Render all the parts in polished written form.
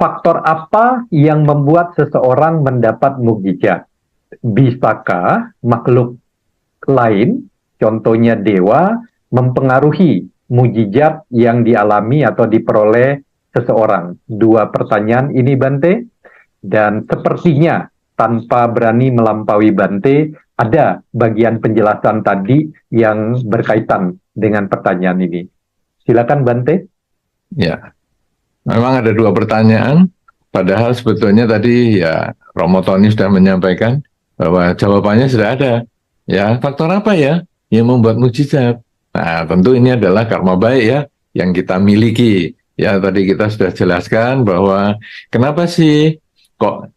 faktor apa yang membuat seseorang mendapat mukjizat? Bisakah makhluk lain, contohnya dewa, mempengaruhi mukjizat yang dialami atau diperoleh seseorang? Dua pertanyaan ini, Bante. Dan sepertinya tanpa berani melampaui Bante, ada bagian penjelasan tadi yang berkaitan dengan pertanyaan ini. Silakan Bante. Ya, memang ada dua pertanyaan, padahal sebetulnya tadi ya Romo Tony sudah menyampaikan bahwa jawabannya sudah ada. Ya, faktor apa ya yang membuat mukjizat? Nah, tentu ini adalah karma baik ya, yang kita miliki. Ya, tadi kita sudah jelaskan bahwa kenapa sih kok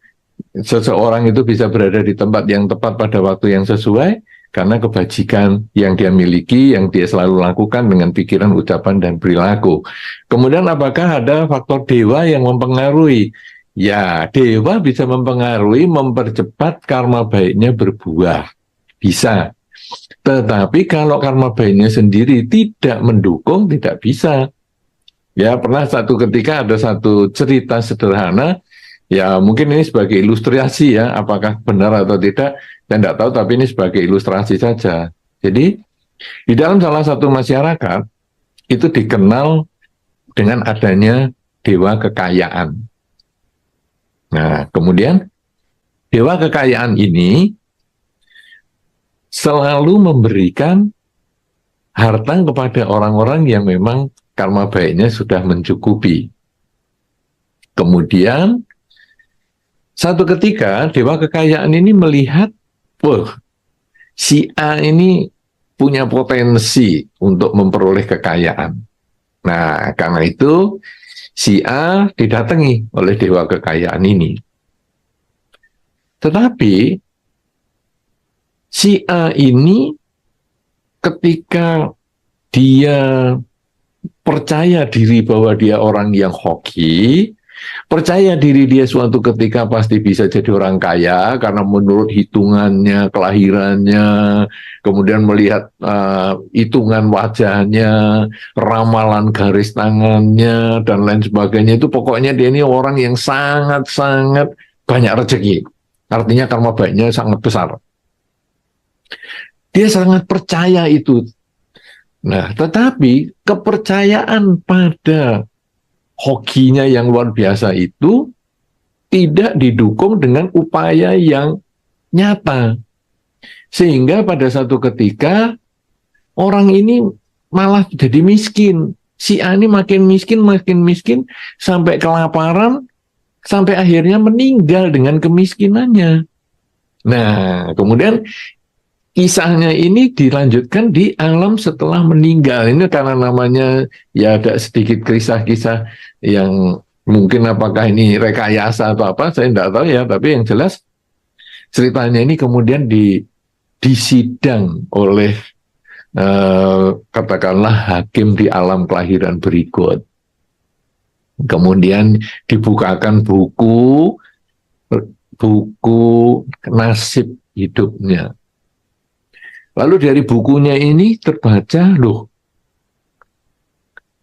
seseorang itu bisa berada di tempat yang tepat pada waktu yang sesuai, karena kebajikan yang dia miliki, yang dia selalu lakukan dengan pikiran, ucapan, dan perilaku. Kemudian apakah ada faktor dewa yang mempengaruhi? Ya, dewa bisa mempengaruhi, mempercepat karma baiknya berbuah. Bisa. Tetapi kalau karma baiknya sendiri tidak mendukung, tidak bisa. Ya, pernah satu ketika ada satu cerita sederhana, ya mungkin ini sebagai ilustrasi ya, apakah benar atau tidak, saya tidak tahu, tapi ini sebagai ilustrasi saja. Jadi, di dalam salah satu masyarakat, itu dikenal dengan adanya dewa kekayaan. Nah, kemudian, dewa kekayaan ini selalu memberikan harta kepada orang-orang yang memang karma baiknya sudah mencukupi. Kemudian, satu ketika dewa kekayaan ini melihat, wah, si A ini punya potensi untuk memperoleh kekayaan. Nah, karena itu si A didatangi oleh dewa kekayaan ini. Tetapi si A ini ketika dia percaya diri bahwa dia orang yang hoki, percaya diri dia suatu ketika pasti bisa jadi orang kaya karena menurut hitungannya, kelahirannya, kemudian melihat hitungan wajahnya, ramalan garis tangannya, dan lain sebagainya, itu pokoknya dia ini orang yang sangat-sangat banyak rezeki. Artinya karma baiknya sangat besar. Dia sangat percaya itu. Nah, tetapi kepercayaan pada hokinya yang luar biasa itu tidak didukung dengan upaya yang nyata. Sehingga pada satu ketika orang ini malah jadi miskin. Si A ini makin miskin, sampai kelaparan, sampai akhirnya meninggal dengan kemiskinannya. Nah, kemudian kisahnya ini dilanjutkan di alam setelah meninggal. Ini karena namanya ya ada sedikit kisah-kisah yang mungkin apakah ini rekayasa atau apa, saya tidak tahu ya. Tapi yang jelas ceritanya ini kemudian disidang oleh katakanlah hakim di alam kelahiran berikut. Kemudian dibukakan buku nasib hidupnya. Lalu dari bukunya ini terbaca, loh,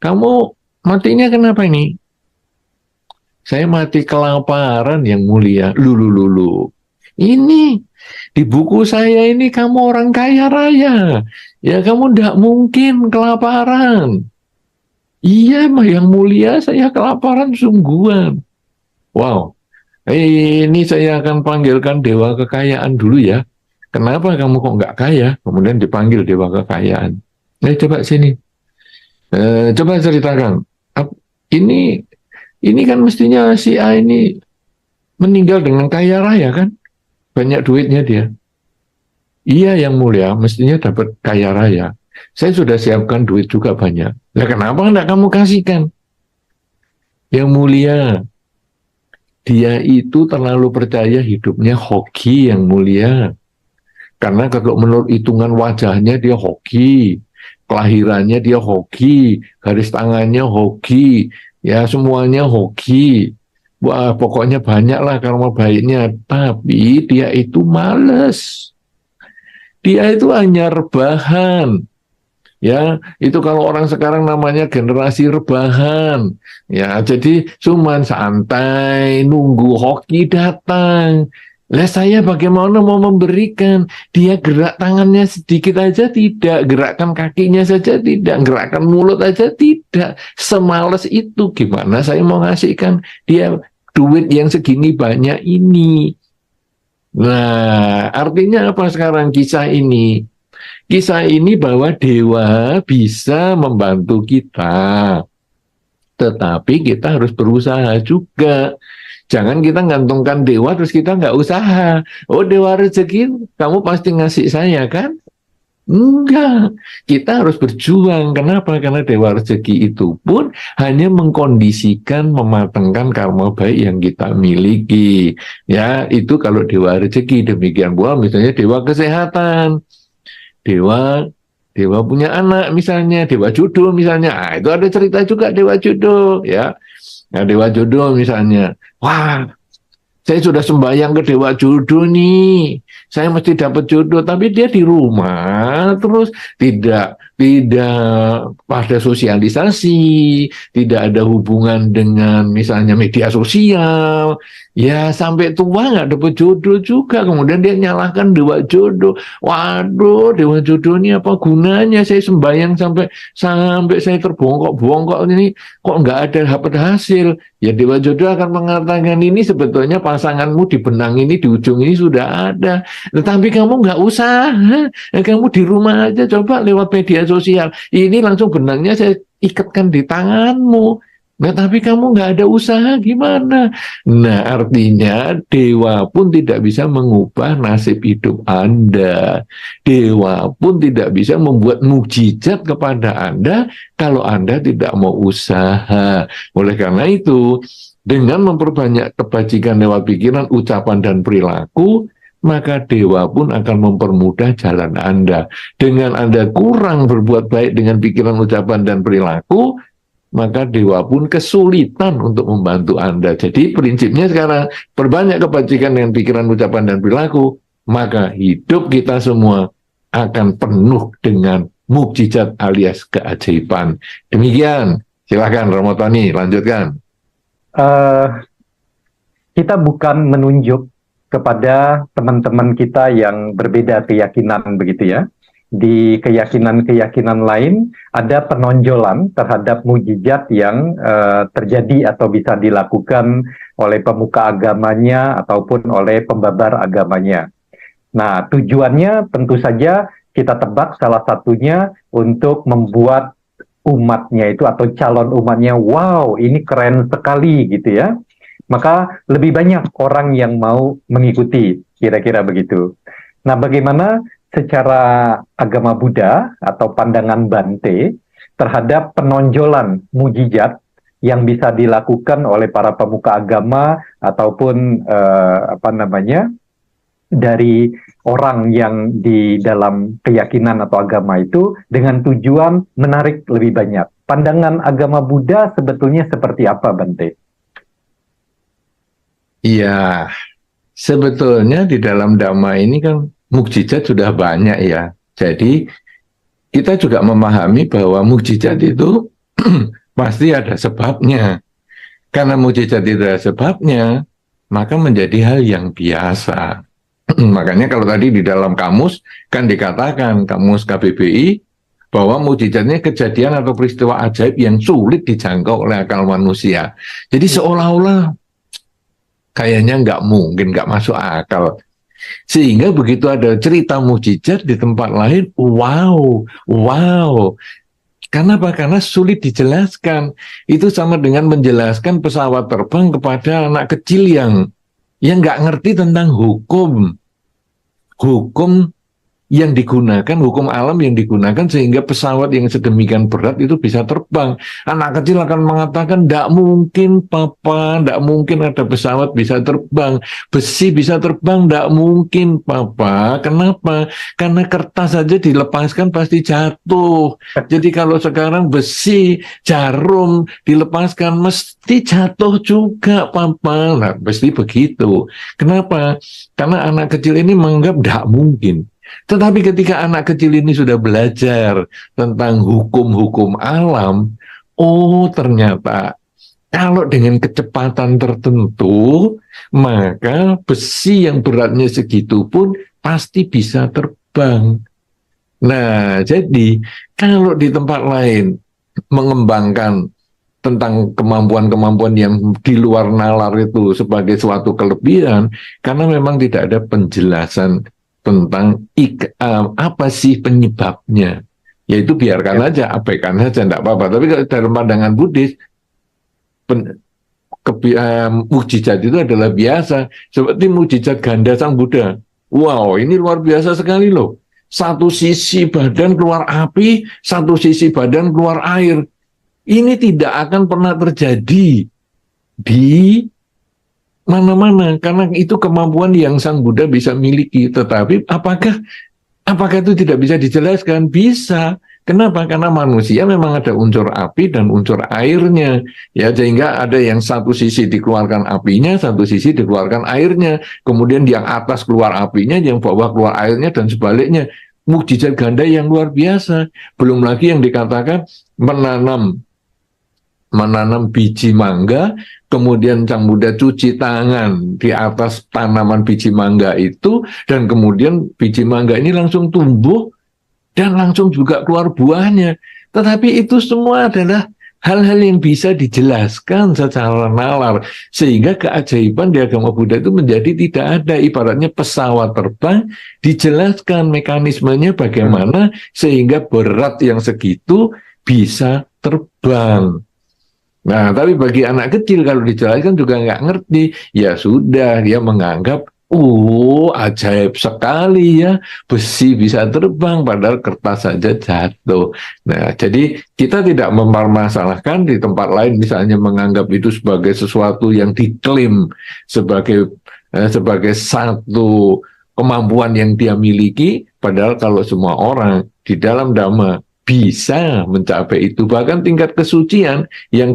kamu matinya kenapa ini? Saya mati kelaparan yang mulia. Lulu. Ini, di buku saya ini kamu orang kaya raya. Ya kamu tidak mungkin kelaparan. Iya, yang mulia saya kelaparan sungguhan. Wow, ini saya akan panggilkan dewa kekayaan dulu ya. Kenapa kamu kok nggak kaya? Kemudian dipanggil dewa kekayaan. Coba sini. Coba ceritakan. Ini kan mestinya si A ini meninggal dengan kaya raya kan? Banyak duitnya dia. Iya yang mulia, mestinya dapat kaya raya. Saya sudah siapkan duit juga banyak. Nah, kenapa nggak kamu kasihkan? Yang mulia, dia itu terlalu percaya hidupnya hoki yang mulia. Karena kalau menurut hitungan wajahnya dia hoki, kelahirannya dia hoki, garis tangannya hoki, ya semuanya hoki. Wah, pokoknya banyaklah karma baiknya. Tapi dia itu males. Dia itu hanya rebahan. Ya, itu kalau orang sekarang namanya generasi rebahan. Ya, jadi cuman santai, nunggu hoki datang. Lah saya bagaimana mau memberikan? Dia gerak tangannya sedikit aja tidak, gerakkan kakinya saja tidak, gerakkan mulut aja tidak. Semales itu gimana saya mau ngasihkan dia duit yang segini banyak ini. Nah, artinya apa sekarang kisah ini? Kisah ini bahwa dewa bisa membantu kita, tetapi kita harus berusaha juga. Jangan kita gantungkan dewa terus kita nggak usaha. Oh, dewa rezeki, kamu pasti ngasih saya kan? Enggak, kita harus berjuang. Kenapa? Karena dewa rezeki itu pun hanya mengkondisikan, mematangkan karma baik yang kita miliki. Ya, itu kalau dewa rezeki. Demikian pula misalnya dewa kesehatan. Dewa dewa punya anak misalnya, dewa jodoh misalnya. Ah, itu ada cerita juga dewa jodoh ya. Nah, dewa jodoh misalnya. Wah, saya sudah sembahyang ke dewa jodoh nih. Saya mesti dapat jodoh, tapi dia di rumah terus tidak pada sosialisasi, tidak ada hubungan dengan misalnya media sosial. Ya sampai tua nggak dapat jodoh juga. Kemudian dia nyalahkan dewa jodoh. Waduh, dewa jodoh ini apa gunanya? Saya sembahyang sampai sampai saya terbongkok-bongkok ini kok nggak ada dapat hasil. Ya dewa jodoh akan mengatakan ini sebetulnya pasanganmu di benang ini di ujung ini sudah ada, tetapi kamu nggak usah, kamu di rumah aja coba lewat media sosial. Ini langsung benangnya saya ikatkan di tanganmu. Nah, tapi kamu nggak ada usaha gimana? Nah, artinya dewa pun tidak bisa mengubah nasib hidup Anda. Dewa pun tidak bisa membuat mukjizat kepada Anda kalau Anda tidak mau usaha. Oleh karena itu, dengan memperbanyak kebajikan lewat pikiran, ucapan, dan perilaku, maka dewa pun akan mempermudah jalan Anda. Dengan Anda kurang berbuat baik dengan pikiran, ucapan, dan perilaku, maka dewa pun kesulitan untuk membantu Anda. Jadi prinsipnya sekarang, perbanyak kebajikan dengan pikiran, ucapan, dan perilaku, maka hidup kita semua akan penuh dengan mukjizat alias keajaiban. Demikian, silakan Romo Tony, lanjutkan. Kita bukan menunjuk kepada teman-teman kita yang berbeda keyakinan begitu ya. Di keyakinan-keyakinan lain ada penonjolan terhadap mukjizat yang terjadi atau bisa dilakukan oleh pemuka agamanya ataupun oleh pembabar agamanya. Nah, tujuannya tentu saja kita tebak salah satunya untuk membuat umatnya itu atau calon umatnya, wow, ini keren sekali gitu ya. Maka lebih banyak orang yang mau mengikuti, kira-kira begitu. Nah, bagaimana secara agama Buddha atau pandangan Bante terhadap penonjolan mukjizat yang bisa dilakukan oleh para pemuka agama ataupun dari orang yang di dalam keyakinan atau agama itu dengan tujuan menarik lebih banyak. Pandangan agama Buddha sebetulnya seperti apa, Bante? Iya, sebetulnya di dalam Dhamma ini kan mukjizat sudah banyak ya. Jadi kita juga memahami bahwa mukjizat itu pasti ada sebabnya. Karena mukjizat itu ada sebabnya, maka menjadi hal yang biasa. Makanya kalau tadi di dalam kamus kan dikatakan, kamus KBBI, bahwa mukjizatnya kejadian atau peristiwa ajaib yang sulit dijangkau oleh akal manusia. Jadi seolah-olah kayaknya nggak mungkin, nggak masuk akal. Sehingga begitu ada cerita mukjizat di tempat lain, wow. Kenapa? Karena sulit dijelaskan. Itu sama dengan menjelaskan pesawat terbang kepada anak kecil yang nggak ngerti tentang hukum yang digunakan, hukum alam yang digunakan sehingga pesawat yang sedemikian berat itu bisa terbang. Anak kecil akan mengatakan, tidak mungkin papa, tidak mungkin ada pesawat bisa terbang, besi bisa terbang, tidak mungkin papa. Kenapa? Karena kertas saja dilepaskan pasti jatuh. Jadi kalau sekarang besi, jarum dilepaskan mesti jatuh juga papa. Nah, pasti begitu. Kenapa? Karena anak kecil ini menganggap tidak mungkin. Tetapi ketika anak kecil ini sudah belajar tentang hukum-hukum alam, oh ternyata kalau dengan kecepatan tertentu, maka besi yang beratnya segitu pun pasti bisa terbang. Nah, jadi kalau di tempat lain mengembangkan tentang kemampuan-kemampuan yang di luar nalar itu sebagai suatu kelebihan, karena memang tidak ada penjelasan tentang apa sih penyebabnya. Yaitu biarkan aja, abaikan saja, tidak apa-apa. Tapi kalau dalam pandangan Buddhis, mukjizat itu adalah biasa. Seperti mukjizat ganda sang Buddha. Wow, ini luar biasa sekali loh. Satu sisi badan keluar api, satu sisi badan keluar air. Ini tidak akan pernah terjadi di mana-mana, karena itu kemampuan yang sang Buddha bisa miliki. Tetapi apakah itu tidak bisa dijelaskan? Bisa. Kenapa? Karena manusia memang ada unsur api dan unsur airnya, ya, sehingga ada yang satu sisi dikeluarkan apinya, satu sisi dikeluarkan airnya, kemudian yang atas keluar apinya, yang bawah keluar airnya, dan sebaliknya. Mukjizat ganda yang luar biasa. Belum lagi yang dikatakan menanam biji mangga, kemudian sang Buddha cuci tangan di atas tanaman biji mangga itu, dan kemudian biji mangga ini langsung tumbuh dan langsung juga keluar buahnya. Tetapi itu semua adalah hal-hal yang bisa dijelaskan secara nalar, sehingga keajaiban di agama Buddha itu menjadi tidak ada. Ibaratnya pesawat terbang, dijelaskan mekanismenya bagaimana sehingga berat yang segitu bisa terbang. Nah, tapi bagi anak kecil kalau dijelaskan juga nggak ngerti, ya sudah, dia menganggap, ajaib sekali ya, besi bisa terbang, padahal kertas saja jatuh. Nah, jadi kita tidak mempermasalahkan di tempat lain, misalnya menganggap itu sebagai sesuatu yang diklaim sebagai satu kemampuan yang dia miliki, padahal kalau semua orang di dalam Dhamma bisa mencapai itu, bahkan tingkat kesucian yang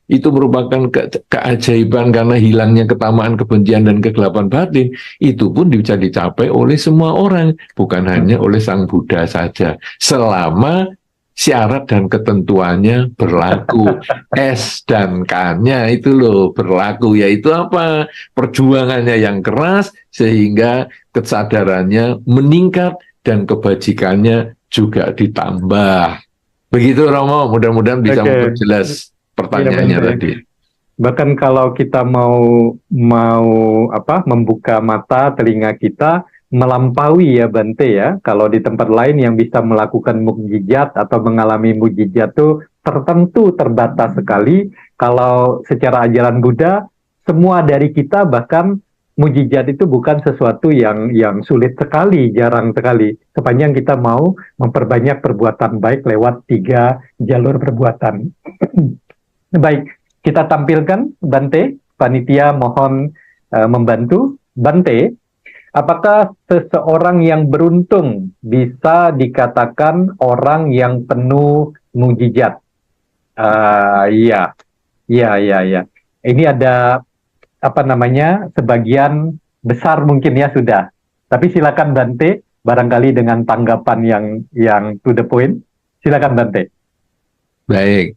itu merupakan keajaiban karena hilangnya ketamaan, kebencian, dan kegelapan batin, itu pun bisa dicapai oleh semua orang, bukan hanya oleh Sang Buddha saja, selama syarat dan ketentuannya berlaku. S dan K-nya itu loh berlaku, yaitu apa? Perjuangannya yang keras sehingga kesadarannya meningkat dan kebajikannya juga ditambah. Begitu Romo, mudah-mudahan bisa memperjelas pertanyaannya tadi. Bahkan kalau kita mau membuka mata telinga kita, melampaui ya Bante ya. Kalau di tempat lain yang bisa melakukan mukjizat atau mengalami mukjizat itu tertentu, terbatas sekali. Kalau secara ajaran Buddha, semua dari kita, bahkan mukjizat itu bukan sesuatu yang sulit sekali, jarang sekali. Sepanjang kita mau memperbanyak perbuatan baik lewat 3 jalur perbuatan. Baik, kita tampilkan Bante, panitia mohon membantu. Bante, apakah seseorang yang beruntung bisa dikatakan orang yang penuh mukjizat? Iya. Ini ada sebagian besar mungkin ya sudah. Tapi silakan Bante, barangkali dengan tanggapan yang to the point. Silakan Bante. Baik.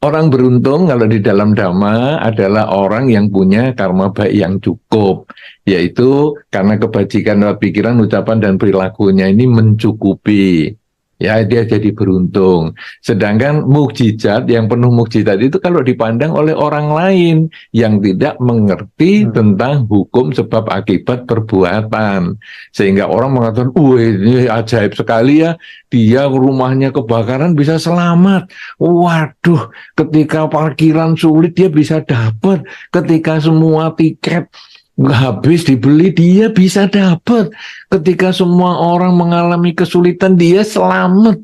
Orang beruntung kalau di dalam Dhamma adalah orang yang punya karma baik yang cukup, yaitu karena kebajikan lewat pikiran, ucapan, dan perilakunya ini mencukupi. Ya, dia jadi beruntung. Sedangkan mukjizat, yang penuh mukjizat itu kalau dipandang oleh orang lain yang tidak mengerti tentang hukum sebab akibat perbuatan. Sehingga orang mengatakan, ini ajaib sekali ya, dia rumahnya kebakaran bisa selamat. Waduh, ketika parkiran sulit dia bisa dapat. Ketika semua tiket habis dibeli dia bisa dapat. Ketika semua orang mengalami kesulitan dia selamat.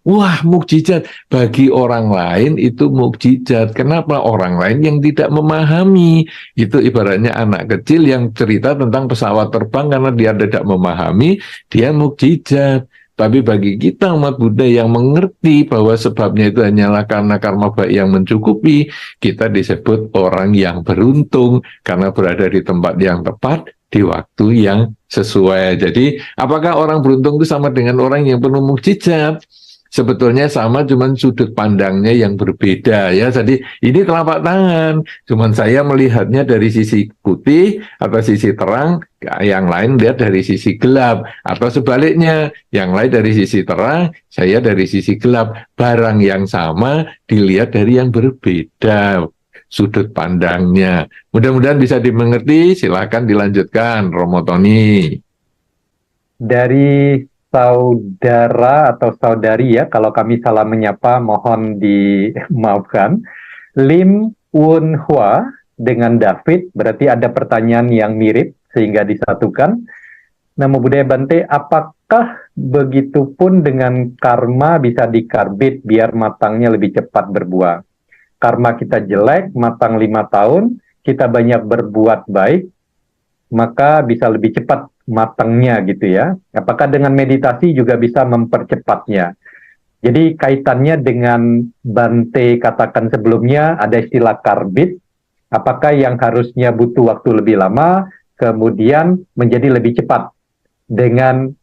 Wah, mukjizat. Bagi orang lain itu mukjizat. Kenapa? Orang lain yang tidak memahami. Itu ibaratnya anak kecil yang cerita tentang pesawat terbang karena dia tidak memahami, dia mukjizat. Tapi bagi kita umat Buddha yang mengerti bahwa sebabnya itu hanyalah karena karma baik yang mencukupi, kita disebut orang yang beruntung karena berada di tempat yang tepat di waktu yang sesuai. Jadi, apakah orang beruntung itu sama dengan orang yang penuh mukjizat? Sebetulnya sama, cuman sudut pandangnya yang berbeda ya. Jadi ini telapak tangan, cuman saya melihatnya dari sisi putih atau sisi terang, yang lain lihat dari sisi gelap, atau sebaliknya, yang lain dari sisi terang, saya dari sisi gelap. Barang yang sama dilihat dari yang berbeda sudut pandangnya. Mudah-mudahan bisa dimengerti. Silakan dilanjutkan, Romo Tony. Dari saudara atau saudari ya, kalau kami salah menyapa mohon dimaafkan. Lim Wun Hua dengan David, berarti ada pertanyaan yang mirip sehingga disatukan. Namo Buddhaya Bante, apakah begitu pun dengan karma bisa dikarbit biar matangnya lebih cepat berbuah? Karma kita jelek, matang 5 tahun, kita banyak berbuat baik, maka bisa lebih cepat matangnya gitu ya. Apakah dengan meditasi juga bisa mempercepatnya? Jadi kaitannya dengan Bante katakan sebelumnya ada istilah karbit, apakah yang harusnya butuh waktu lebih lama, kemudian menjadi lebih cepat dengan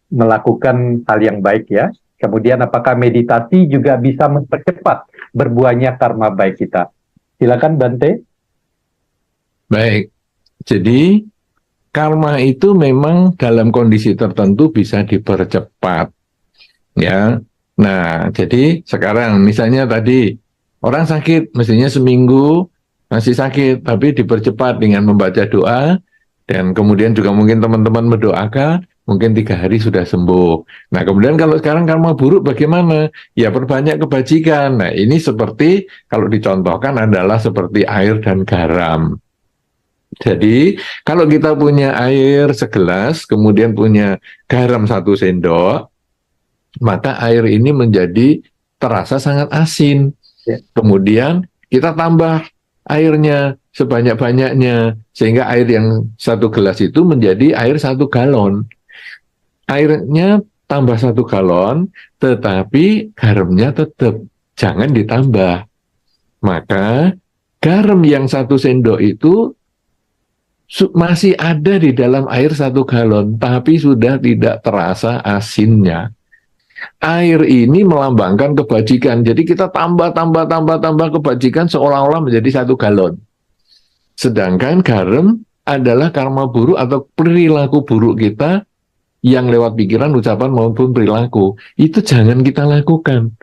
melakukan hal yang baik ya. Kemudian apakah meditasi juga bisa mempercepat berbuahnya karma baik kita? Silakan Bante. Baik, jadi karma itu memang dalam kondisi tertentu bisa dipercepat, ya. Nah, jadi sekarang misalnya tadi orang sakit, mestinya seminggu masih sakit, tapi dipercepat dengan membaca doa, dan kemudian juga mungkin teman-teman mendoakan, mungkin 3 hari sudah sembuh. Nah, kemudian kalau sekarang karma buruk bagaimana? Ya perbanyak kebajikan. Nah, ini seperti kalau dicontohkan adalah seperti air dan garam. Jadi, kalau kita punya air segelas, kemudian punya garam 1 sendok, maka air ini menjadi terasa sangat asin. Ya. Kemudian kita tambah airnya sebanyak-banyaknya, sehingga air yang 1 gelas itu menjadi air 1 galon. Airnya tambah 1 galon, tetapi garamnya tetap, jangan ditambah. Maka garam yang 1 sendok itu masih ada di dalam air 1 galon, tapi sudah tidak terasa asinnya. Air ini melambangkan kebajikan, jadi kita tambah kebajikan seolah-olah menjadi 1 galon. Sedangkan garam adalah karma buruk atau perilaku buruk kita yang lewat pikiran, ucapan maupun perilaku. Itu jangan kita lakukan.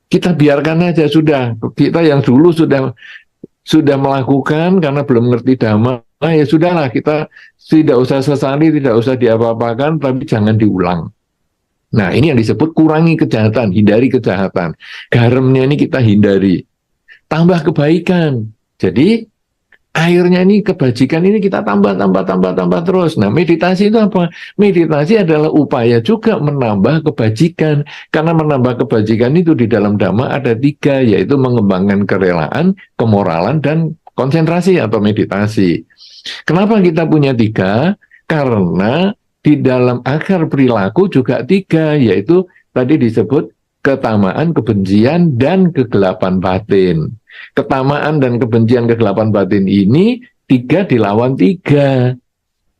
Kita biarkan aja sudah. Kita yang dulu sudah melakukan karena belum ngerti dhamma, ya sudahlah, kita tidak usah sesali, tidak usah diapa-apakan, tapi jangan diulang. Nah, ini yang disebut kurangi kejahatan, hindari kejahatan. Garamnya ini kita hindari. Tambah kebaikan. Jadi airnya ini, kebajikan ini kita tambah terus. Nah, meditasi itu apa? Meditasi adalah upaya juga menambah kebajikan. Karena menambah kebajikan itu di dalam Dhamma ada 3, yaitu mengembangkan kerelaan, kemoralan, dan konsentrasi atau meditasi. Kenapa kita punya 3? Karena di dalam akar perilaku juga 3, yaitu tadi disebut ketamaan, kebencian, dan kegelapan batin. Ketamaan dan kebencian, kegelapan batin ini 3 dilawan 3.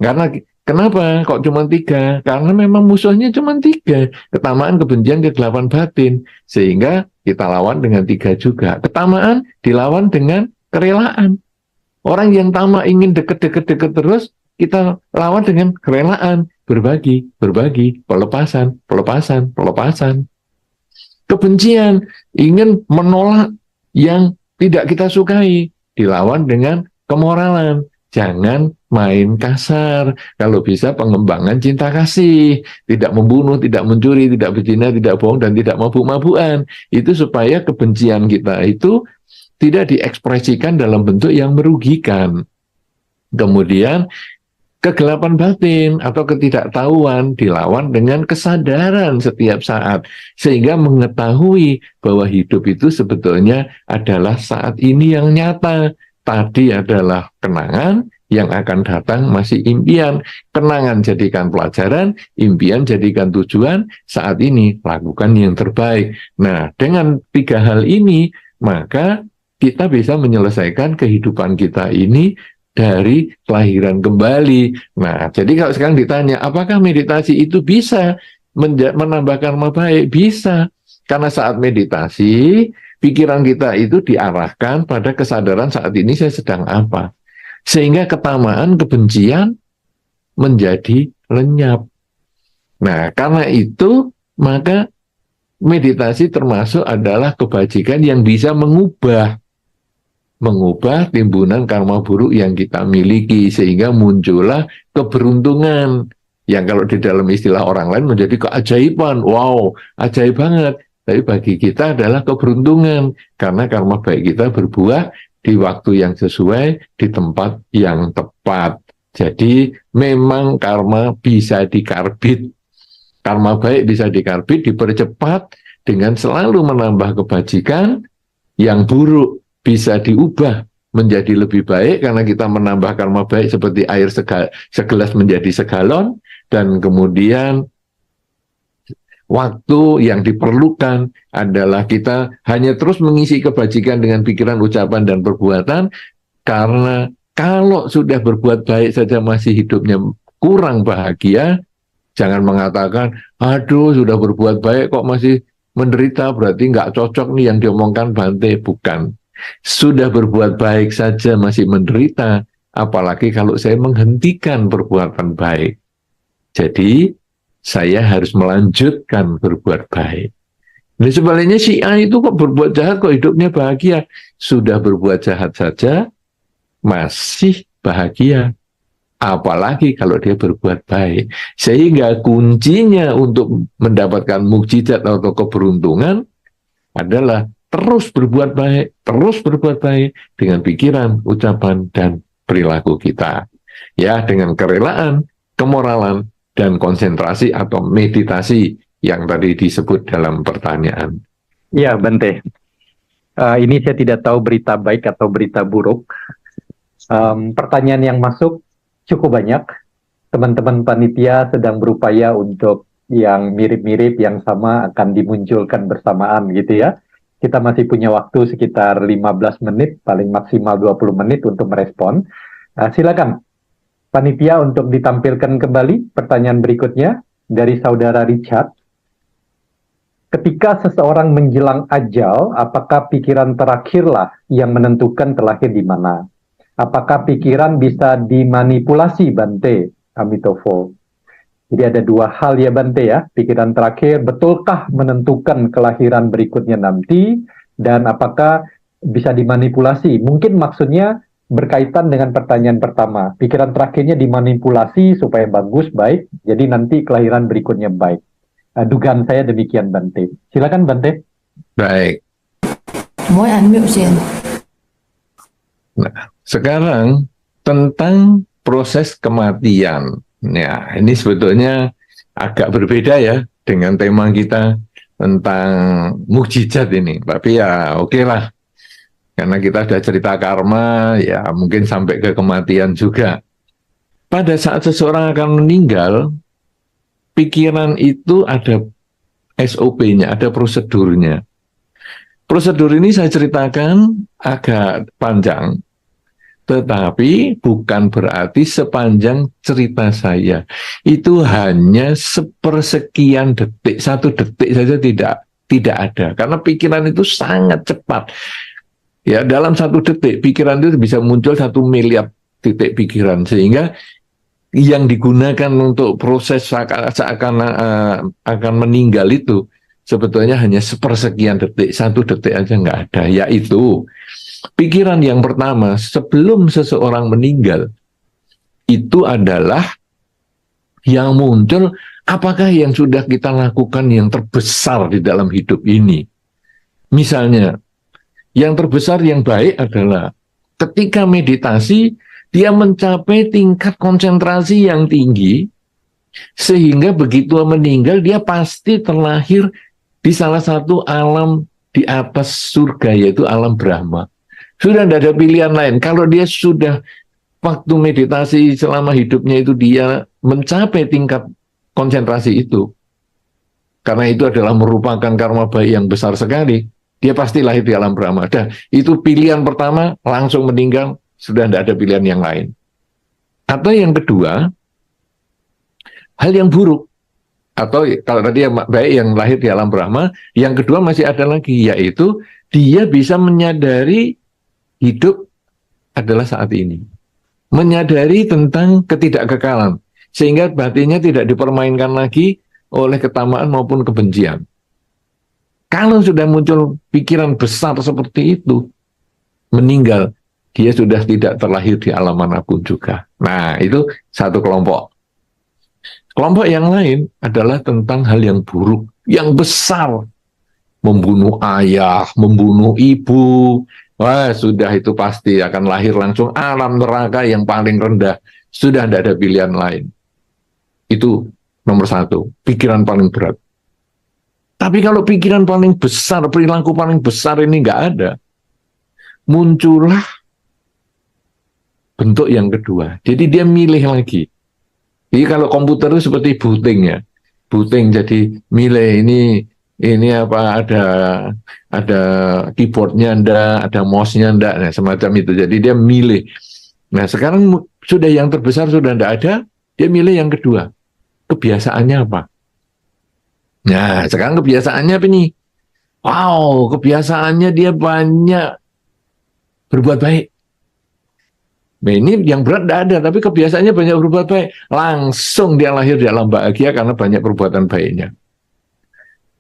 Karena kenapa kok cuma 3? Karena memang musuhnya cuma 3. Ketamaan, kebencian, kegelapan batin. Sehingga kita lawan dengan 3 juga. Ketamaan dilawan dengan kerelaan. Orang yang tamak ingin deket terus, kita lawan dengan kerelaan. Berbagi, pelepasan. Kebencian, ingin menolak yang tidak kita sukai, dilawan dengan kemoralan. Jangan main kasar. Kalau bisa pengembangan cinta kasih, tidak membunuh, tidak mencuri, tidak berzina, tidak bohong, dan tidak mabuk-mabukan. Itu supaya kebencian kita itu tidak diekspresikan dalam bentuk yang merugikan. Kemudian kegelapan batin atau ketidaktahuan dilawan dengan kesadaran setiap saat, sehingga mengetahui bahwa hidup itu sebetulnya adalah saat ini yang nyata. Tadi adalah kenangan, yang akan datang masih impian. Kenangan jadikan pelajaran, impian jadikan tujuan. Saat ini lakukan yang terbaik. Nah, dengan 3 hal ini, maka kita bisa menyelesaikan kehidupan kita ini dari kelahiran kembali. Nah, jadi kalau sekarang ditanya, apakah meditasi itu bisa menambah karma baik? Bisa. Karena saat meditasi, pikiran kita itu diarahkan pada kesadaran saat ini saya sedang apa. Sehingga ketamaan, kebencian menjadi lenyap. Nah, karena itu, maka meditasi termasuk adalah kebajikan yang bisa mengubah timbunan karma buruk yang kita miliki, sehingga muncullah keberuntungan yang kalau di dalam istilah orang lain menjadi keajaiban. Wow, ajaib banget. Tapi bagi kita adalah keberuntungan karena karma baik kita berbuah di waktu yang sesuai, di tempat yang tepat. Jadi memang karma bisa dikarbit. Karma baik bisa dikarbit, dipercepat dengan selalu menambah kebajikan. Yang buruk bisa diubah menjadi lebih baik karena kita menambah karma baik seperti air segelas menjadi segalon, dan kemudian waktu yang diperlukan adalah kita hanya terus mengisi kebajikan dengan pikiran, ucapan, dan perbuatan, karena kalau sudah berbuat baik saja masih hidupnya kurang bahagia, jangan mengatakan, aduh sudah berbuat baik kok masih menderita, berarti nggak cocok nih yang diomongkan Bante. Bukan. Sudah berbuat baik saja masih menderita, apalagi kalau saya menghentikan perbuatan baik. Jadi, saya harus melanjutkan berbuat baik. Nah, sebaliknya si A itu kok berbuat jahat, kok hidupnya bahagia. Sudah berbuat jahat saja, masih bahagia. Apalagi kalau dia berbuat baik. Sehingga kuncinya untuk mendapatkan mukjizat atau keberuntungan adalah terus berbuat baik dengan pikiran, ucapan, dan perilaku kita. Ya, dengan kerelaan, kemoralan, dan konsentrasi atau meditasi yang tadi disebut dalam pertanyaan. Ya, Bante. Ini saya tidak tahu berita baik atau berita buruk. Pertanyaan yang masuk cukup banyak. Teman-teman panitia sedang berupaya untuk yang mirip-mirip, yang sama akan dimunculkan bersamaan gitu ya. Kita masih punya waktu sekitar 15 menit, paling maksimal 20 menit untuk merespon. Silakan, panitia, untuk ditampilkan kembali pertanyaan berikutnya dari saudara Richard. Ketika seseorang menjelang ajal, apakah pikiran terakhirlah yang menentukan terlahir di mana? Apakah pikiran bisa dimanipulasi, Bante? Amitofo. Jadi ada dua hal ya, Bante ya. Pikiran terakhir, betulkah menentukan kelahiran berikutnya nanti? Dan apakah bisa dimanipulasi? Mungkin maksudnya berkaitan dengan pertanyaan pertama. Pikiran terakhirnya dimanipulasi supaya bagus, baik. Jadi nanti kelahiran berikutnya baik. Dugaan saya demikian, Bante. Silakan, Bante. Baik. Mỗi unmute Jen. Nah, sekarang tentang proses kematian. Ya, ini sebetulnya agak berbeda ya dengan tema kita tentang mukjizat ini. Tapi ya oke lah. Karena kita sudah cerita karma, ya mungkin sampai ke kematian juga. Pada saat seseorang akan meninggal, pikiran itu ada SOP-nya, ada prosedurnya. Prosedur ini saya ceritakan agak panjang, tetapi bukan berarti sepanjang cerita saya. Itu hanya sepersekian detik, 1 detik saja tidak ada. Karena pikiran itu sangat cepat. Ya, dalam 1 detik pikiran itu bisa muncul 1 miliar titik pikiran, sehingga yang digunakan untuk proses seakan akan meninggal itu sebetulnya hanya sepersekian detik, 1 detik aja nggak ada. Yaitu pikiran yang pertama sebelum seseorang meninggal itu adalah yang muncul, apakah yang sudah kita lakukan yang terbesar di dalam hidup ini. Misalnya, yang terbesar yang baik adalah ketika meditasi, dia mencapai tingkat konsentrasi yang tinggi, sehingga begitu meninggal, dia pasti terlahir di salah satu alam di atas surga, yaitu alam Brahma. Sudah tidak ada pilihan lain. Kalau dia sudah waktu meditasi selama hidupnya itu dia mencapai tingkat konsentrasi itu, karena itu adalah merupakan karma baik yang besar sekali, dia pasti lahir di alam Brahma. Dan itu pilihan pertama, langsung meninggal, sudah tidak ada pilihan yang lain. Atau yang kedua, hal yang buruk. Atau kalau tadi yang baik yang lahir di alam Brahma, yang kedua masih ada lagi, yaitu dia bisa menyadari hidup adalah saat ini. Menyadari tentang ketidakkekalan, sehingga batinnya tidak dipermainkan lagi oleh ketamaan maupun kebencian. Kalau sudah muncul pikiran besar seperti itu, meninggal, dia sudah tidak terlahir di alam manapun juga. Nah, itu satu kelompok. Kelompok yang lain adalah tentang hal yang buruk, yang besar. Membunuh ayah, membunuh ibu. Wah, sudah itu pasti akan lahir langsung alam neraka yang paling rendah. Sudah tidak ada pilihan lain. Itu nomor satu, pikiran paling berat. Tapi kalau pikiran paling besar, perilaku paling besar ini nggak ada, muncullah bentuk yang kedua. Jadi dia milih lagi. Jadi kalau komputer itu seperti booting ya, booting jadi milih ini apa ada keyboardnya ndak, ada mouse-nya ndak, nah, semacam itu. Jadi dia milih. Nah sekarang sudah yang terbesar sudah ndak ada, dia milih yang kedua. Kebiasaannya apa? Nah sekarang kebiasaannya apa nih? Wow, kebiasaannya dia banyak berbuat baik. Nah ini yang berat tidak ada, tapi kebiasaannya banyak berbuat baik. Langsung dia lahir di alam bahagia karena banyak perbuatan baiknya.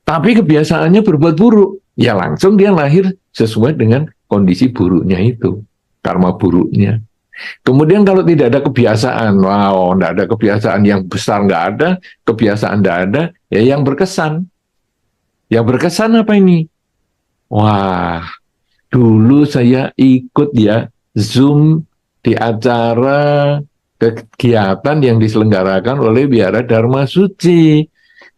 Tapi kebiasaannya berbuat buruk, ya langsung dia lahir sesuai dengan kondisi buruknya itu, karma buruknya. Kemudian kalau tidak ada kebiasaan, wow, tidak ada kebiasaan yang besar, nggak ada, kebiasaan tidak ada, ya yang berkesan. Yang berkesan apa ini? Wah, dulu saya ikut ya Zoom di acara kegiatan yang diselenggarakan oleh Biara Dharma Suci.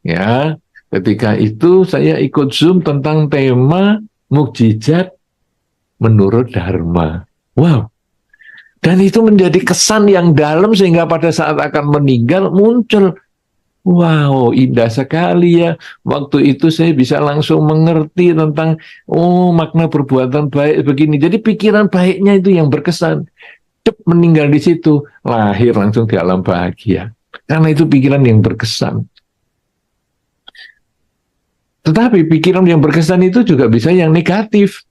Ya, ketika itu saya ikut Zoom tentang tema mukjizat menurut Dharma. Wow. Dan itu menjadi kesan yang dalam sehingga pada saat akan meninggal muncul. Wow, indah sekali ya. Waktu itu saya bisa langsung mengerti tentang, oh makna perbuatan baik begini. Jadi pikiran baiknya itu yang berkesan. Meninggal di situ, lahir langsung di alam bahagia. Karena itu pikiran yang berkesan. Tetapi pikiran yang berkesan itu juga bisa yang negatif.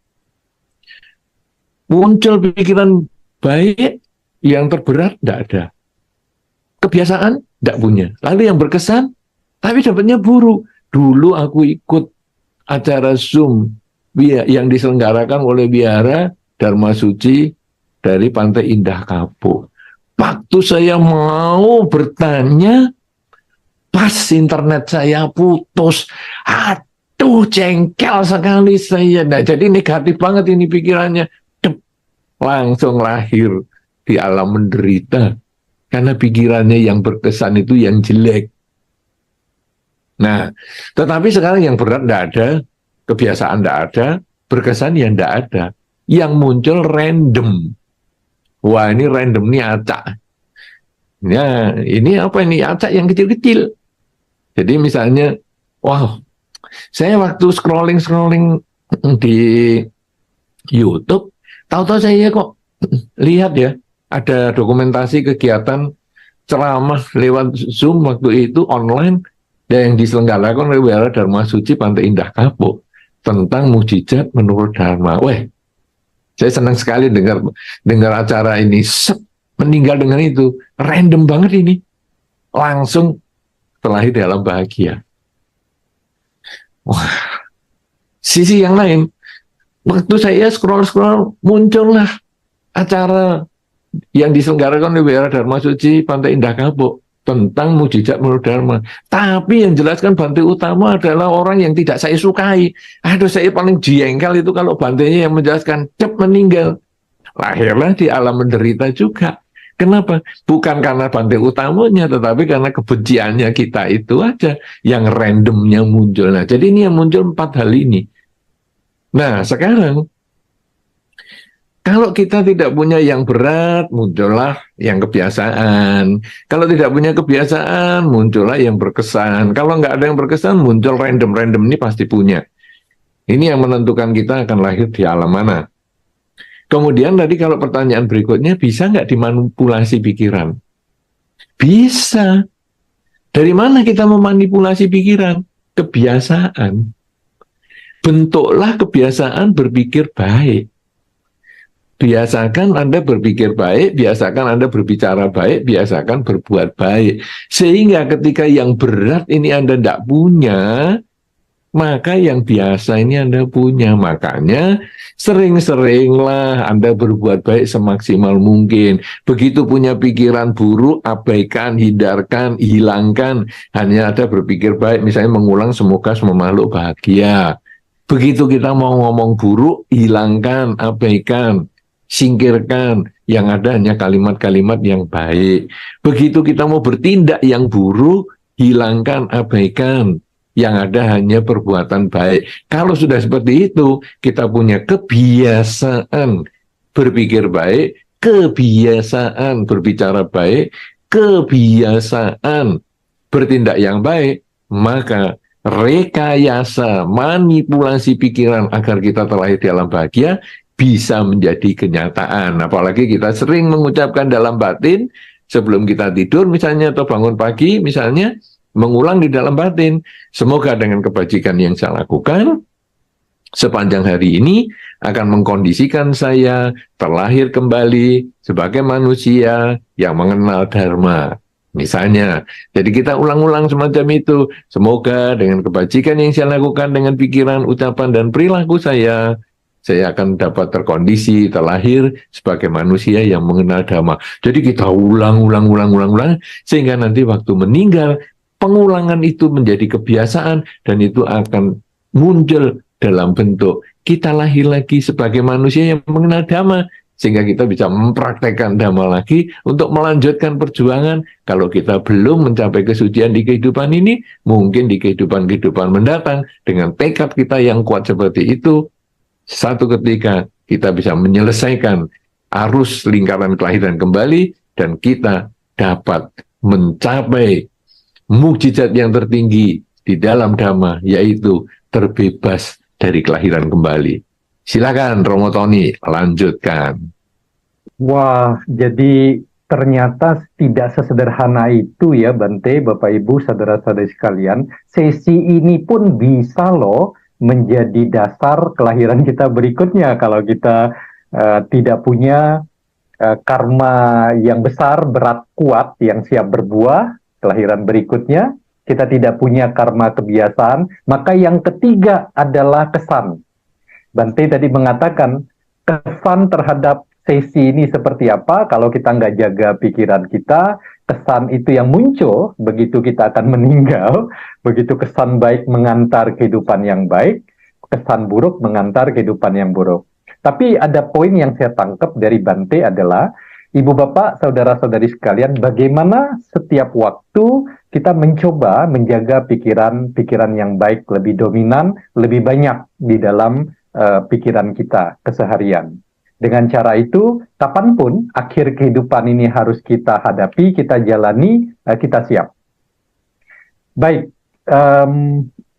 Muncul pikiran baik, yang terberat tidak ada. Kebiasaan tidak punya. Lalu yang berkesan, tapi dapatnya buruk. Dulu aku ikut acara Zoom yang diselenggarakan oleh Biara Dharma Suci dari Pantai Indah Kapuk. Waktu saya mau bertanya, pas internet saya putus. Aduh, jengkel sekali saya. Nah, jadi negatif banget ini pikirannya. Langsung lahir di alam menderita. Karena pikirannya yang berkesan itu yang jelek. Nah, tetapi sekarang yang berat tidak ada, kebiasaan tidak ada, berkesan yang tidak ada. Yang muncul random. Wah, ini random, ini acak. Ya, ini apa ini? Acak yang kecil-kecil. Jadi misalnya, wow, saya waktu scrolling di YouTube, tahu-tahu saya kok lihat ya, ada dokumentasi kegiatan ceramah lewat Zoom waktu itu online dan yang diselenggarakan oleh Biara Dharma Suci Pantai Indah Kapuk tentang mukjizat menurut Dharma. Weh, saya senang sekali dengar acara ini. Meninggal dengan itu, random banget ini, langsung terlahir dalam bahagia. Wah, sisi yang lain, waktu saya scroll muncullah acara yang diselenggarakan oleh Biara Dharma Suci Pantai Indah Kapuk tentang mukjizat menurut Dharma. Tapi yang jelaskan Bante utama adalah orang yang tidak saya sukai. Aduh, saya paling jengkel itu kalau bantenya yang menjelaskan meninggal. Lahirlah di alam menderita juga. Kenapa? Bukan karena Bante utamanya, tetapi karena kebenciannya kita itu aja yang randomnya muncul. Nah, jadi ini yang muncul 4 hal ini. Nah, sekarang kalau kita tidak punya yang berat, muncullah yang kebiasaan. Kalau tidak punya kebiasaan, muncullah yang berkesan. Kalau nggak ada yang berkesan, muncul random. Random ini pasti punya. Ini yang menentukan kita akan lahir di alam mana. Kemudian tadi kalau pertanyaan berikutnya, bisa nggak dimanipulasi pikiran? Bisa. Dari mana kita memanipulasi pikiran? Kebiasaan. Bentuklah kebiasaan berpikir baik. Biasakan Anda berpikir baik, biasakan Anda berbicara baik, biasakan berbuat baik. Sehingga ketika yang berat ini Anda tidak punya, maka yang biasa ini Anda punya. Makanya sering-seringlah Anda berbuat baik semaksimal mungkin. Begitu punya pikiran buruk, abaikan, hindarkan, hilangkan. Hanya ada berpikir baik, misalnya mengulang semoga semua makhluk bahagia. Begitu kita mau ngomong buruk, hilangkan, abaikan, singkirkan, yang ada hanya kalimat-kalimat yang baik. Begitu kita mau bertindak yang buruk, hilangkan, abaikan, yang ada hanya perbuatan baik. Kalau sudah seperti itu, kita punya kebiasaan berpikir baik, kebiasaan berbicara baik, kebiasaan bertindak yang baik, maka rekayasa, manipulasi pikiran agar kita terlahir di alam bahagia bisa menjadi kenyataan. Apalagi kita sering mengucapkan dalam batin sebelum kita tidur misalnya, atau bangun pagi misalnya, mengulang di dalam batin, semoga dengan kebajikan yang saya lakukan sepanjang hari ini akan mengkondisikan saya terlahir kembali sebagai manusia yang mengenal dharma. Misalnya, jadi kita ulang-ulang semacam itu. Semoga dengan kebajikan yang saya lakukan dengan pikiran, ucapan, dan perilaku saya akan dapat terkondisi, terlahir sebagai manusia yang mengenal dhamma. Jadi kita ulang, sehingga nanti waktu meninggal, pengulangan itu menjadi kebiasaan, dan itu akan muncul dalam bentuk kita lahir lagi sebagai manusia yang mengenal dhamma, sehingga kita bisa mempraktekkan dhamma lagi untuk melanjutkan perjuangan. Kalau kita belum mencapai kesucian di kehidupan ini, mungkin di kehidupan-kehidupan mendatang, dengan tekad kita yang kuat seperti itu, satu ketika kita bisa menyelesaikan arus lingkaran kelahiran kembali, dan kita dapat mencapai mukjizat yang tertinggi di dalam dhamma, yaitu terbebas dari kelahiran kembali. Silakan Romo Tony, lanjutkan. Wah, jadi ternyata tidak sesederhana itu ya Bante, Bapak Ibu, saudara-saudari sekalian. Sesi ini pun bisa loh menjadi dasar kelahiran kita berikutnya kalau kita tidak punya karma yang besar, berat, kuat, yang siap berbuah. Kelahiran berikutnya kita tidak punya karma kebiasaan, maka yang ketiga adalah kesan. Bante tadi mengatakan kesan terhadap sesi ini seperti apa. Kalau kita nggak jaga pikiran kita, kesan itu yang muncul begitu kita akan meninggal. Begitu kesan baik mengantar kehidupan yang baik, kesan buruk mengantar kehidupan yang buruk. Tapi ada poin yang saya tangkap dari Bante adalah, Ibu Bapak, saudara-saudari sekalian, bagaimana setiap waktu kita mencoba menjaga pikiran yang baik lebih dominan, lebih banyak di dalam pikiran kita keseharian. Dengan cara itu, kapanpun akhir kehidupan ini harus kita hadapi, kita jalani, kita siap. Baik,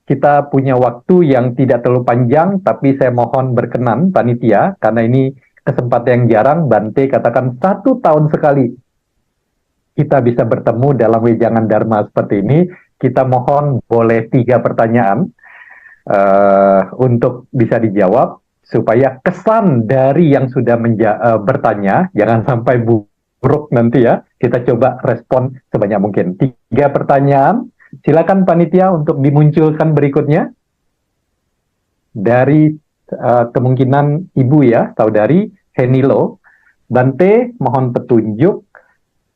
kita punya waktu yang tidak terlalu panjang, tapi saya mohon berkenan, panitia, karena ini kesempatan yang jarang. Bante katakan 1 tahun sekali kita bisa bertemu dalam wejangan Dharma seperti ini. Kita mohon boleh 3 pertanyaan untuk bisa dijawab, supaya kesan dari yang sudah bertanya jangan sampai buruk nanti ya. Kita coba respon sebanyak mungkin. 3 pertanyaan. Silakan panitia untuk dimunculkan berikutnya. Dari kemungkinan ibu ya, saudari Henilo. Bante mohon petunjuk,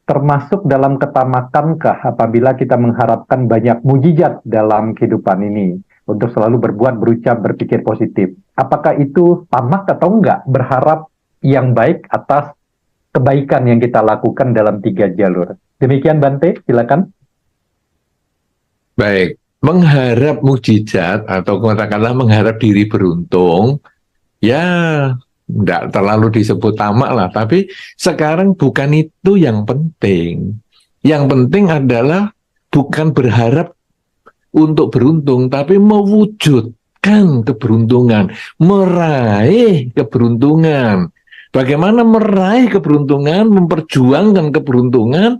termasuk dalam ketamakankah apabila kita mengharapkan banyak mujizat dalam kehidupan ini, untuk selalu berbuat, berucap, berpikir positif. Apakah itu tamak atau enggak? Berharap yang baik atas kebaikan yang kita lakukan dalam 3 jalur. Demikian Bante, silakan. Baik, mengharap mukjizat atau katakanlah mengharap diri beruntung, ya enggak terlalu disebut tamak lah. Tapi sekarang bukan itu yang penting. Yang penting adalah bukan berharap untuk beruntung, tapi mewujudkan keberuntungan, meraih keberuntungan. Bagaimana meraih keberuntungan, memperjuangkan keberuntungan,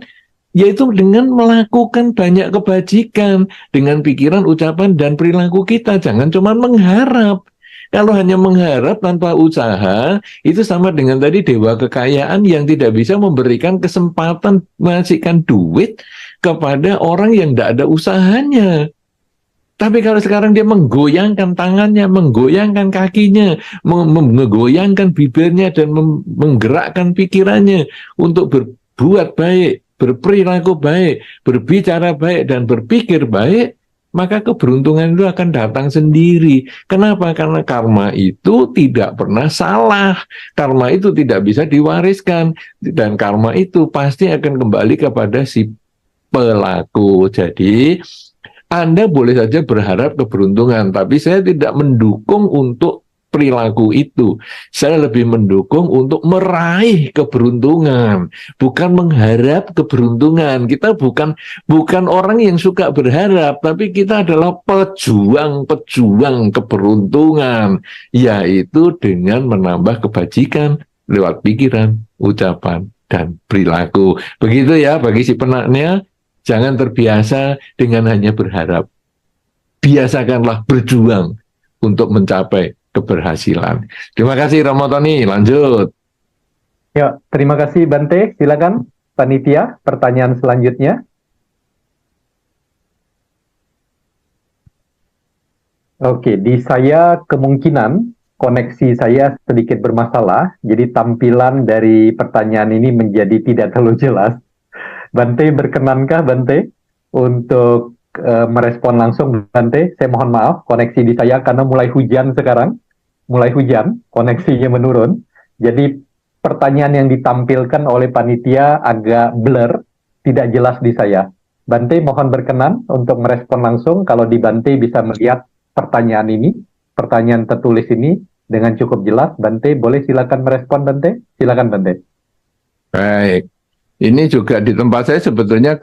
yaitu dengan melakukan banyak kebajikan dengan pikiran, ucapan, dan perilaku kita. Jangan cuma mengharap. Kalau hanya mengharap tanpa usaha, itu sama dengan tadi dewa kekayaan yang tidak bisa memberikan kesempatan menghasilkan duit kepada orang yang tidak ada usahanya. Tapi kalau sekarang dia menggoyangkan tangannya, menggoyangkan kakinya, menggoyangkan bibirnya, dan menggerakkan pikirannya untuk berbuat baik, berperilaku baik, berbicara baik, dan berpikir baik, maka keberuntungan itu akan datang sendiri. Kenapa? Karena karma itu tidak pernah salah. Karma itu tidak bisa diwariskan. Dan karma itu pasti akan kembali kepada si pelaku. Jadi, Anda boleh saja berharap keberuntungan, tapi saya tidak mendukung untuk perilaku itu. Saya lebih mendukung untuk meraih keberuntungan, bukan mengharap keberuntungan. Kita bukan orang yang suka berharap, tapi kita adalah pejuang-pejuang keberuntungan, yaitu dengan menambah kebajikan lewat pikiran, ucapan, dan perilaku. Begitu ya bagi si penaknya, jangan terbiasa dengan hanya berharap. Biasakanlah berjuang untuk mencapai keberhasilan. Terima kasih Romo Tony, lanjut. Ya, terima kasih Bante. Silakan panitia, pertanyaan selanjutnya. Oke, di saya kemungkinan koneksi saya sedikit bermasalah, jadi tampilan dari pertanyaan ini menjadi tidak terlalu jelas. Bante, berkenankah Bante untuk merespon langsung? Bante, saya mohon maaf, koneksi di saya karena mulai hujan sekarang. Mulai hujan, koneksinya menurun. Jadi pertanyaan yang ditampilkan oleh panitia agak blur, tidak jelas di saya. Bante mohon berkenan untuk merespon langsung. Kalau di Bante bisa melihat pertanyaan ini, pertanyaan tertulis ini dengan cukup jelas. Bante boleh silakan merespon Bante. Silakan Bante. Baik. Ini juga di tempat saya sebetulnya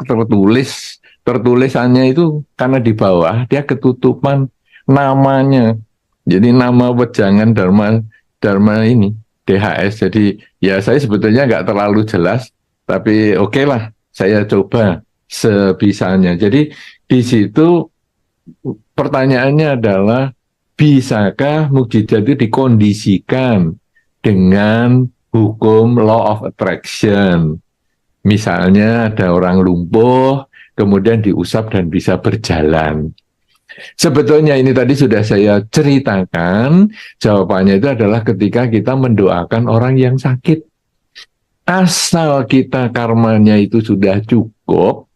tertulisannya itu karena di bawah dia ketutupan namanya. Jadi nama wejangan Dharma ini DHS. Jadi ya saya sebetulnya nggak terlalu jelas, tapi oke lah, saya coba sebisanya. Jadi di situ pertanyaannya adalah, bisakah mukjizat itu dikondisikan dengan hukum law of attraction? Misalnya ada orang lumpuh, kemudian diusap dan bisa berjalan. Sebetulnya ini tadi sudah saya ceritakan, jawabannya itu adalah ketika kita mendoakan orang yang sakit. Asal kita karmanya itu sudah cukup,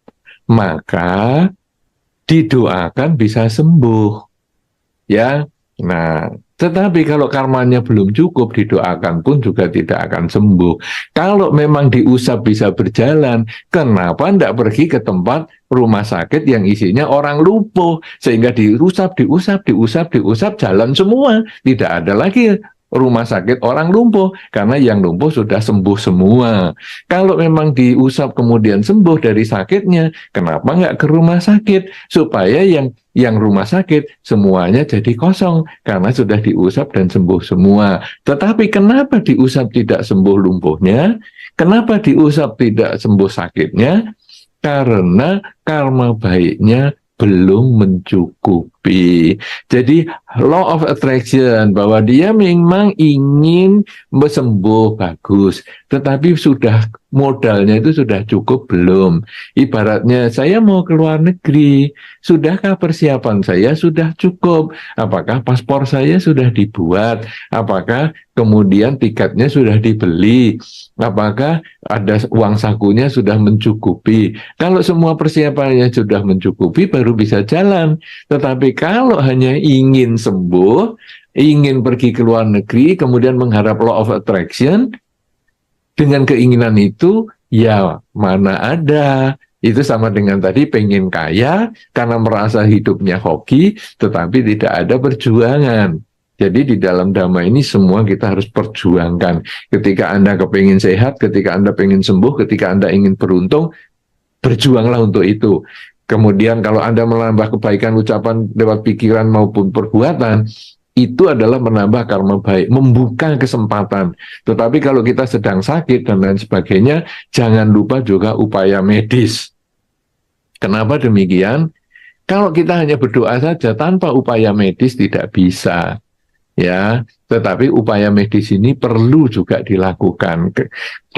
maka didoakan bisa sembuh. Ya, nah, tetapi kalau karmanya belum cukup, didoakan pun juga tidak akan sembuh. Kalau memang diusap bisa berjalan, kenapa tidak pergi ke tempat rumah sakit yang isinya orang lumpuh, sehingga diusap, jalan semua. Tidak ada lagi rumah sakit orang lumpuh, karena yang lumpuh sudah sembuh semua. Kalau memang diusap kemudian sembuh dari sakitnya, kenapa nggak ke rumah sakit? Supaya yang rumah sakit semuanya jadi kosong, karena sudah diusap dan sembuh semua. Tetapi kenapa diusap tidak sembuh lumpuhnya? Kenapa diusap tidak sembuh sakitnya? Karena karma baiknya belum mencukupi. Jadi law of attraction, bahwa dia memang ingin sembuh bagus, tetapi sudah modalnya itu sudah cukup belum. Ibaratnya saya mau ke luar negeri, sudahkah persiapan saya sudah cukup? Apakah paspor saya sudah dibuat? Apakah kemudian tiketnya sudah dibeli? Apakah ada uang sakunya sudah mencukupi? Kalau semua persiapannya sudah mencukupi, baru bisa jalan. Tetapi kalau hanya ingin sembuh, ingin pergi ke luar negeri, kemudian mengharap law of attraction, dengan keinginan itu, ya mana ada. Itu sama dengan tadi pengen kaya, karena merasa hidupnya hoki, tetapi tidak ada perjuangan. Jadi di dalam Dhamma ini semua kita harus perjuangkan. Ketika Anda kepingin sehat, ketika Anda pengen sembuh, ketika Anda ingin beruntung, berjuanglah untuk itu. Kemudian kalau Anda menambah kebaikan ucapan lewat pikiran maupun perbuatan, itu adalah menambah karma baik, membuka kesempatan. Tetapi kalau kita sedang sakit dan lain sebagainya, jangan lupa juga upaya medis. Kenapa demikian? Kalau kita hanya berdoa saja tanpa upaya medis tidak bisa. Ya, tetapi upaya medis ini perlu juga dilakukan.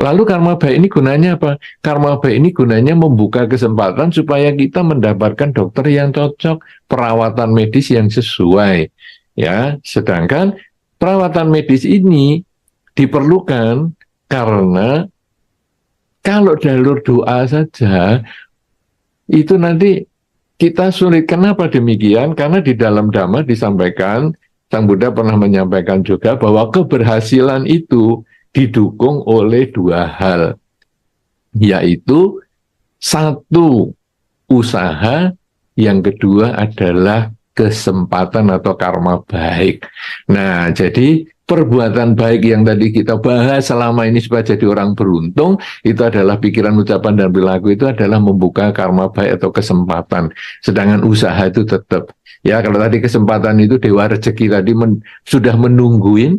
Lalu karma baik ini gunanya apa? Karma baik ini gunanya membuka kesempatan supaya kita mendapatkan dokter yang cocok, perawatan medis yang sesuai. Ya, sedangkan perawatan medis ini diperlukan karena kalau jalur doa saja itu nanti kita sulit. Kenapa demikian? Karena di dalam Dhamma disampaikan, Sang Buddha pernah menyampaikan juga bahwa keberhasilan itu didukung oleh dua hal, yaitu satu, usaha, yang kedua adalah kesempatan atau karma baik. Nah, jadi perbuatan baik yang tadi kita bahas selama ini supaya jadi orang beruntung, itu adalah pikiran, ucapan, dan perilaku itu adalah membuka karma baik atau kesempatan. Sedangkan usaha itu tetap. Ya, kalau tadi kesempatan itu Dewa Rezeki tadi sudah menungguin,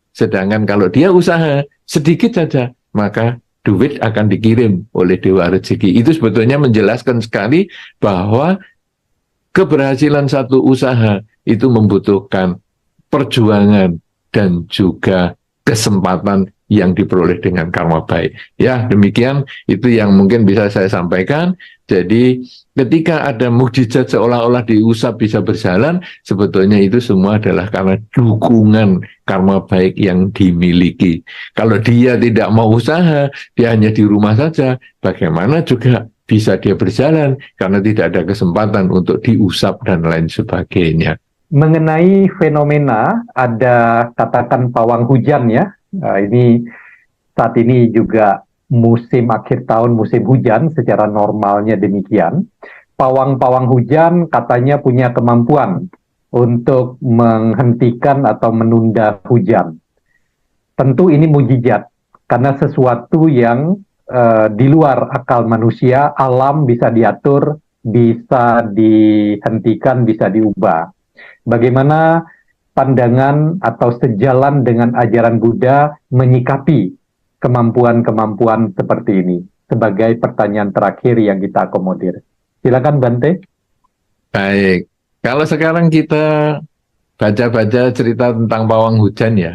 sedangkan kalau dia usaha sedikit saja, maka duit akan dikirim oleh Dewa Rezeki. Itu sebetulnya menjelaskan sekali bahwa keberhasilan satu usaha itu membutuhkan perjuangan dan juga kesempatan yang diperoleh dengan karma baik. Ya, demikian itu yang mungkin bisa saya sampaikan. Jadi ketika ada mukjizat seolah-olah diusap bisa berjalan, sebetulnya itu semua adalah karena dukungan karma baik yang dimiliki. Kalau dia tidak mau usaha, dia hanya di rumah saja, bagaimana juga bisa dia berjalan karena tidak ada kesempatan untuk diusap dan lain sebagainya. Mengenai fenomena, ada katakan pawang hujan ya. Ini saat ini juga musim akhir tahun, musim hujan, secara normalnya demikian. Pawang-pawang hujan katanya punya kemampuan untuk menghentikan atau menunda hujan. Tentu ini mujizat, karena sesuatu yang di luar akal manusia, alam bisa diatur, bisa dihentikan, bisa diubah. Bagaimana pandangan atau sejalan dengan ajaran Buddha menyikapi kemampuan-kemampuan seperti ini? Sebagai pertanyaan terakhir yang kita akomodir. Silakan Bante. Baik, kalau sekarang kita baca-baca cerita tentang pawang hujan ya,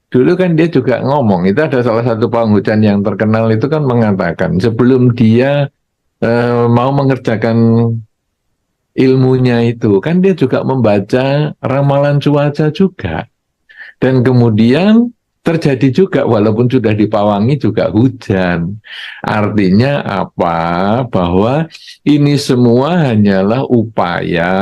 dulu kan dia juga ngomong, itu ada salah satu pawang hujan yang terkenal itu kan mengatakan, sebelum dia mau mengerjakan ilmunya itu, kan dia juga membaca ramalan cuaca juga. Dan kemudian terjadi juga, walaupun sudah dipawangi juga hujan. Artinya apa? Bahwa ini semua hanyalah upaya.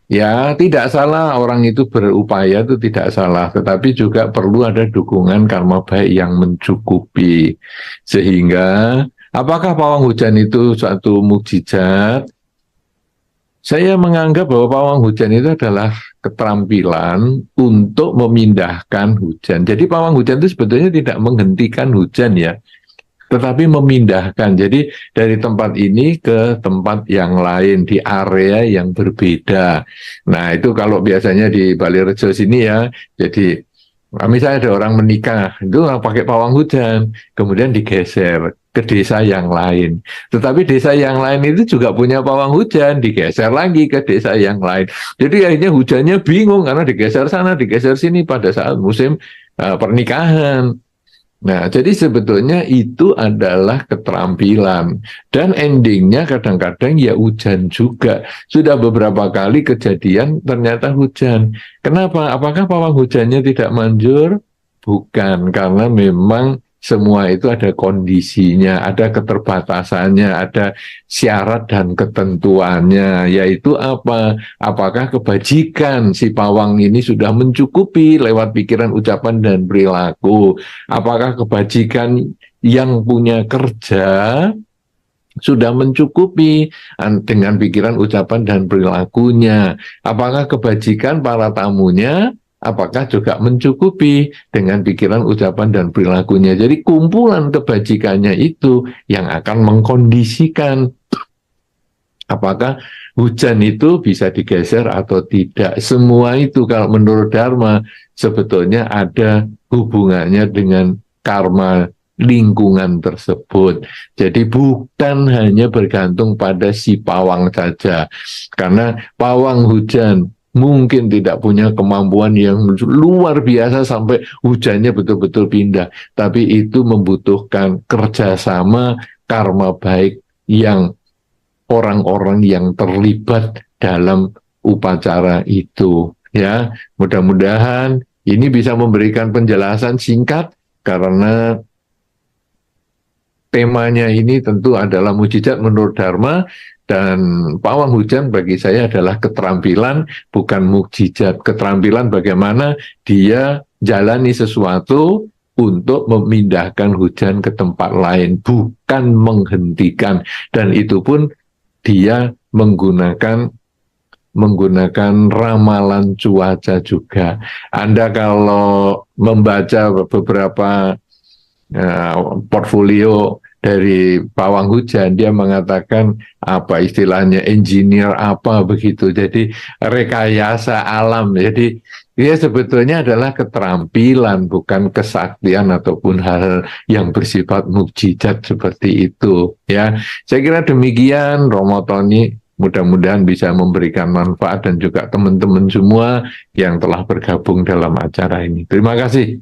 Ya, tidak salah orang itu berupaya, itu tidak salah. Tetapi juga perlu ada dukungan karma baik yang mencukupi. Sehingga, apakah pawang hujan itu suatu mukjizat? Saya menganggap bahwa pawang hujan itu adalah keterampilan untuk memindahkan hujan. Jadi pawang hujan itu sebetulnya tidak menghentikan hujan ya, tetapi memindahkan. Jadi dari tempat ini ke tempat yang lain, di area yang berbeda. Nah itu kalau biasanya di Balirejo sini ya, jadi misalnya ada orang menikah, itu pakai pawang hujan, kemudian digeser ke desa yang lain. Tetapi desa yang lain itu juga punya pawang hujan, digeser lagi ke desa yang lain. Jadi akhirnya hujannya bingung karena digeser sana, digeser sini pada saat musim pernikahan. Nah, jadi sebetulnya itu adalah keterampilan. Dan endingnya kadang-kadang ya hujan juga. Sudah beberapa kali kejadian ternyata hujan. Kenapa? Apakah pawang hujannya tidak manjur? Bukan, karena memang semua itu ada kondisinya, ada keterbatasannya, ada syarat dan ketentuannya, yaitu apa? Apakah kebajikan si pawang ini sudah mencukupi lewat pikiran, ucapan, dan perilaku? Apakah kebajikan yang punya kerja sudah mencukupi dengan pikiran, ucapan, dan perilakunya? Apakah kebajikan para tamunya apakah juga mencukupi dengan pikiran, ucapan, dan perilakunya? Jadi kumpulan kebajikannya itu yang akan mengkondisikan Apakah hujan itu bisa digeser atau tidak? Semua itu kalau menurut Dharma sebetulnya ada hubungannya dengan karma lingkungan tersebut. Jadi bukan hanya bergantung pada si pawang saja. Karena pawang hujan mungkin tidak punya kemampuan yang luar biasa sampai hujannya betul-betul pindah. Tapi itu membutuhkan kerjasama karma baik yang orang-orang yang terlibat dalam upacara itu. Ya, mudah-mudahan ini bisa memberikan penjelasan singkat karena temanya ini tentu adalah mujizat menurut Dharma, dan pawang hujan bagi saya adalah keterampilan, bukan mukjizat. Keterampilan bagaimana dia jalani sesuatu untuk memindahkan hujan ke tempat lain, bukan menghentikan. Dan itu pun dia menggunakan ramalan cuaca juga. Anda kalau membaca beberapa portfolio dari pawang hujan, dia mengatakan apa istilahnya engineer apa begitu, jadi rekayasa alam. Jadi dia sebetulnya adalah keterampilan, bukan kesaktian ataupun hal yang bersifat mukjizat seperti itu. Ya, saya kira demikian Romo Tony. Mudah-mudahan bisa memberikan manfaat dan juga teman-teman semua yang telah bergabung dalam acara ini. Terima kasih.